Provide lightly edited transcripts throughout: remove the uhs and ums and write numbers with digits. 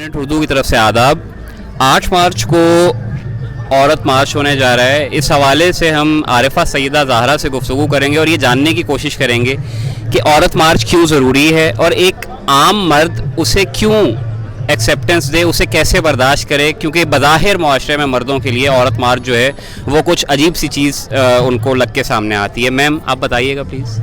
Minute Urdu की तरफ से आदाब। 8 मार्च को औरत मार्च होने जा रहा है। इस हवाले से हम आरिफा सईदा ज़हरा से गुफ्तगू करेंगे और ये जानने की कोशिश करेंगे कि औरत मार्च क्यों ज़रूरी है और एक आम मर्द उसे क्यों एक्सेप्टेंस दे, उसे कैसे बर्दाश्त करे, क्योंकि बज़ाहिर मुआशरे में मर्दों के लिए औरत मार्च जो है वो कुछ अजीब सी चीज़ उनको लग के सामने आती है। मैम आप बताइएगा प्लीज़।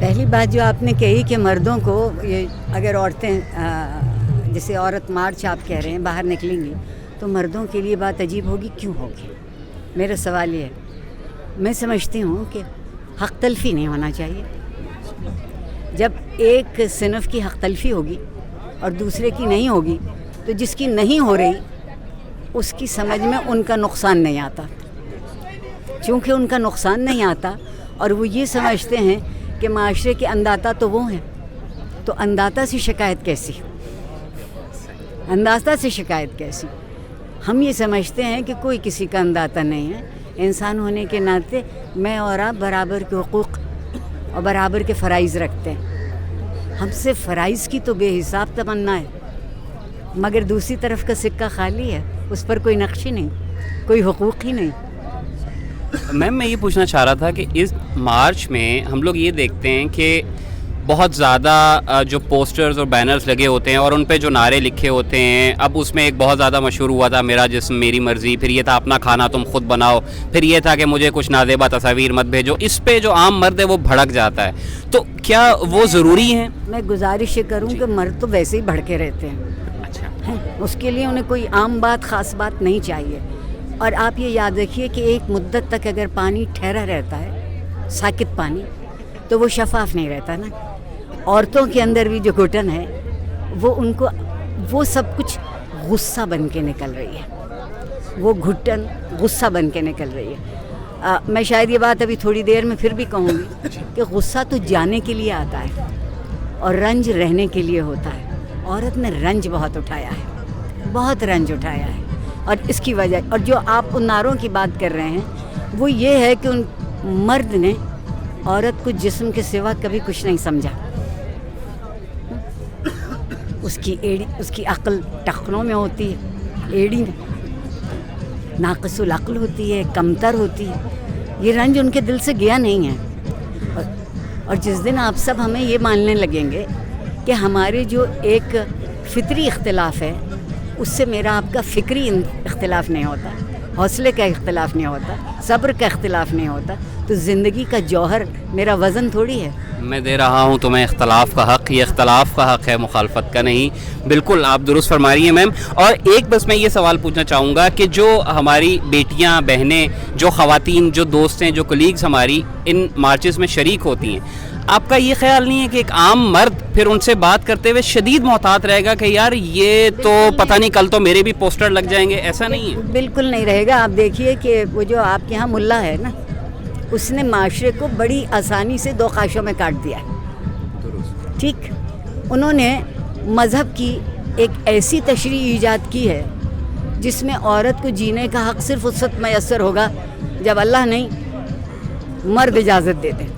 पहली बात जो आपने कही कि मर्दों को ये अगर औरतें जैसे औरत मार्च आप कह रहे हैं बाहर निकलेंगी तो मर्दों के लिए बात अजीब होगी, क्यों होगी? मेरा सवाल ये है, मैं समझती हूँ कि हक़ तलफ़ी नहीं होना चाहिए। जब एक सिनफ की हक़ तलफ़ी होगी और दूसरे की नहीं होगी तो जिसकी नहीं हो रही उसकी समझ में उनका नुकसान नहीं आता। चूँकि उनका नुकसान नहीं आता और वो ये समझते हैं कि माशरे के अंदाता तो वो हैं, तो अंदाता से शिकायत कैसी? अंदाता से शिकायत कैसी? हम ये समझते हैं कि कोई किसी का अंदाता नहीं है। इंसान होने के नाते मैं और आप बराबर के हुकूक़ और बराबर के फ़राइज़ रखते हैं। हमसे फ़राइज़ की तो बेहिसाब तमन्ना है, मगर दूसरी तरफ का सिक्का खाली है, उस पर कोई नक्श ही नहीं, कोई हुकूक़ ही नहीं। मैम मैं ये पूछना चाह रहा था कि इस मार्च में हम लोग ये देखते हैं कि बहुत ज़्यादा जो पोस्टर्स और बैनर्स लगे होते हैं और उन पे जो नारे लिखे होते हैं। अब उसमें एक बहुत ज़्यादा मशहूर हुआ था मेरा जिस्म मेरी मर्ज़ी, फिर ये था अपना खाना तुम खुद बनाओ, फिर ये था कि मुझे कुछ नाज़ेबा तस्वीर मत भेजो। इस पे जो आम मर्द है वो भड़क जाता है, तो क्या वो ज़रूरी है? मैं गुजारिश करूँ कि मर्द तो वैसे ही भड़के रहते हैं। अच्छा हैं, उसके लिए उन्हें कोई आम बात ख़ास बात नहीं चाहिए। और आप ये याद रखिए कि एक मुद्दत तक अगर पानी ठहरा रहता है, साकित पानी, तो वो शफाफ नहीं रहता ना। औरतों के अंदर भी जो घुटन है वो उनको वो सब कुछ गुस्सा बन के निकल रही है, वो घुटन गुस्सा बन के निकल रही है। मैं शायद ये बात अभी थोड़ी देर में फिर भी कहूँगी कि गुस्सा तो जाने के लिए आता है और रंज रहने के लिए होता है। औरत ने रंज बहुत उठाया है, बहुत रंज उठाया है, और इसकी वजह, और जो आप उन नारों की बात कर रहे हैं वो ये है कि उन मर्द ने औरत को जिस्म के सिवा कभी कुछ नहीं समझा। उसकी एड़ी, उसकी अक्ल टखनों में होती है, एड़ी में नाक़िसुल अक्ल होती है, कमतर होती है। ये रंज उनके दिल से गया नहीं है। और जिस दिन आप सब हमें ये मानने लगेंगे कि हमारे जो एक फ़ितरी इख्तिलाफ है उससे मेरा आपका फ़िक्री इख्तिलाफ नहीं होता, हौसले का इख्तिलाफ नहीं होता, सब्र का इख्तिलाफ नहीं होता, तो ज़िंदगी का जौहर मेरा वज़न थोड़ी है। मैं दे रहा हूँ तुम्हें इख्तलाफ का हक़, ये इख्तलाफ का हक़ है, मुखालफत का नहीं। बिल्कुल आप दुरुस्त फरमा रही हैं मैम। और एक बस मैं ये सवाल पूछना चाहूँगा कि जो हमारी बेटियाँ, बहनें, जो ख़वातीन, जो दोस्त हैं, जो कलीग्स हमारी इन मार्चेस में शरीक होती हैं, आपका ये ख्याल नहीं है कि एक आम मर्द फिर उनसे बात करते हुए शदीद मोहतात रहेगा कि यार ये तो पता नहीं कल तो मेरे भी पोस्टर लग जाएंगे? ऐसा नहीं है? बिल्कुल नहीं रहेगा। आप देखिए कि वो जो आपके यहाँ मुल्ला है ना, उसने माशरे को बड़ी आसानी से 2 खाशों में काट दिया है। ठीक, उन्होंने मज़हब की एक ऐसी तशरीह ईजाद की है जिसमें औरत को जीने का हक़ सिर्फ़ उस वक्त मैसर होगा जब अल्लाह नहीं, मर्द इजाज़त दे दे।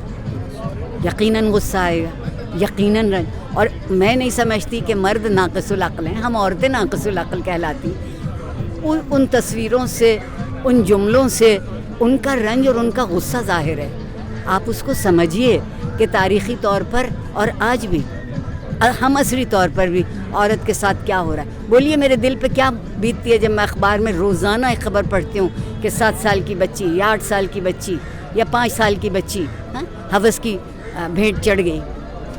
यकीनन गुस्सा आएगा, यकीनन रंज। और मैं नहीं समझती कि मर्द नाक़िसुल अक़्ल हैं, हम औरतें नाक़िसुल अक़्ल कहलाती। उन तस्वीरों से, उन जुमलों से उनका रंज और उनका गुस्सा ज़ाहिर है। आप उसको समझिए कि तारीख़ी तौर पर और आज भी हम असरी तौर पर भी औरत के साथ क्या हो रहा है। बोलिए मेरे दिल पे क्या बीतती है जब मैं अखबार में रोज़ाना एक ख़बर पढ़ती हूँ कि 7 साल की बच्ची या 8 साल की बच्ची या 5 साल की बच्ची हवस की भेंट चढ़ गई,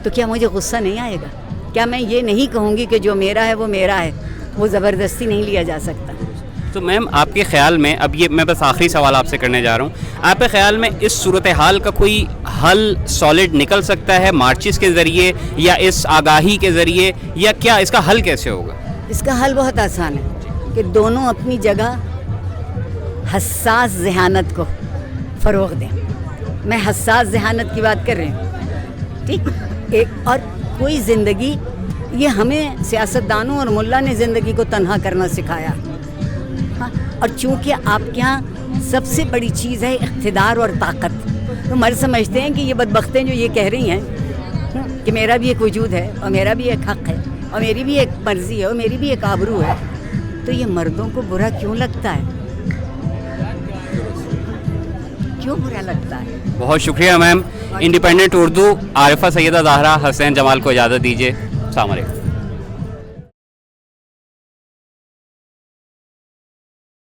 तो क्या मुझे गुस्सा नहीं आएगा? क्या मैं ये नहीं कहूँगी कि जो मेरा है वो मेरा है, वो ज़बरदस्ती नहीं लिया जा सकता? तो मैम आपके ख़्याल में, अब ये मैं बस आखिरी सवाल आपसे करने जा रहा हूँ, आपके ख़्याल में इस सूरत हाल का कोई हल सॉलिड निकल सकता है मार्चिस के ज़रिए या इस आगाही के ज़रिए, या क्या इसका हल कैसे होगा? इसका हल बहुत आसान है कि दोनों अपनी जगह हसास ज़हानत को फ़रोग़ दें। मैं हसास ज़हानत की बात कर रही हूँ, ठीक। एक और कोई ज़िंदगी, ये हमें सियासतदानों और मुल्ला ने ज़िंदगी को तन्हा करना सिखाया। हाँ, और चूँकि आपके यहाँ सबसे बड़ी चीज़ है इक़्तिदार और ताकत, तो मर्द समझते हैं कि ये बदबख्तें जो ये कह रही हैं कि मेरा भी एक वजूद है और मेरा भी एक हक़ है, اور میری بھی ایک مرضی ہے اور میری بھی ایک آبرو ہے, تو یہ مردوں کو برا کیوں لگتا ہے؟ کیوں برا لگتا ہے؟ بہت شکریہ میم. انڈیپینڈنٹ اردو عارفہ سیدہ زہرا حسین جمال کو اجازت دیجیے. السلام علیکم.